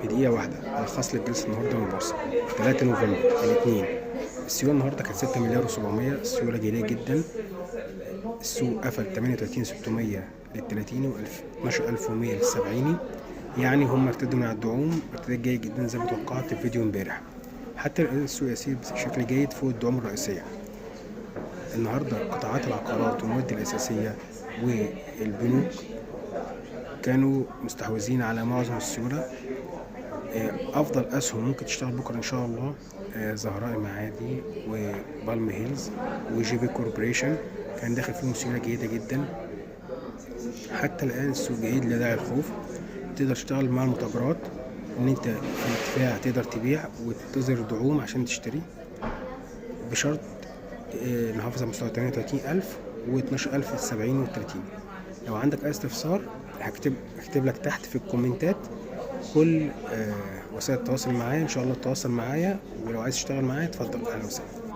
في دقيقة واحدة ألخص لك جلسة النهاردة من البورصة 3 نوفمبر الاثنين. السيولة النهاردة كانت 6 مليار و700، السيولة جيدة جدا. السوق قفل 38,600 للتلاتيني و 12,100 للسبعيني، يعني هم ارتدوا من على الدعوم ارتداد جيد جدا زي ما توقعت في الفيديو امبارح. حتى الان السوق يسير بشكل جيد فوق الدعوم الرئيسية. النهاردة قطاعات العقارات والمواد الأساسية والبنوك كانوا مستحوذين على معظم السيولة. افضل اسهم ممكن تشتغل بكره ان شاء الله زهراء المعادي وبالم هيلز وجي بي كوربوريشن، كان داخل فيهم سيوله جيده جدا. حتى الان السوق جيد لا داعي للخوف. تقدر تشتغل مع المتاجرات ان انت في الارتفاع تقدر تبيع وتظهر دعوم عشان تشتري، بشرط نحافظ على مستوى 38,000 و12,000 في السبعين والتلاتين. لو عندك اي استفسار هكتب لك تحت في الكومنتات كل وسائل التواصل معايا، ان شاء الله تتواصل معايا، ولو عايز تشتغل معايا اتفضل. اهلا وسهلا.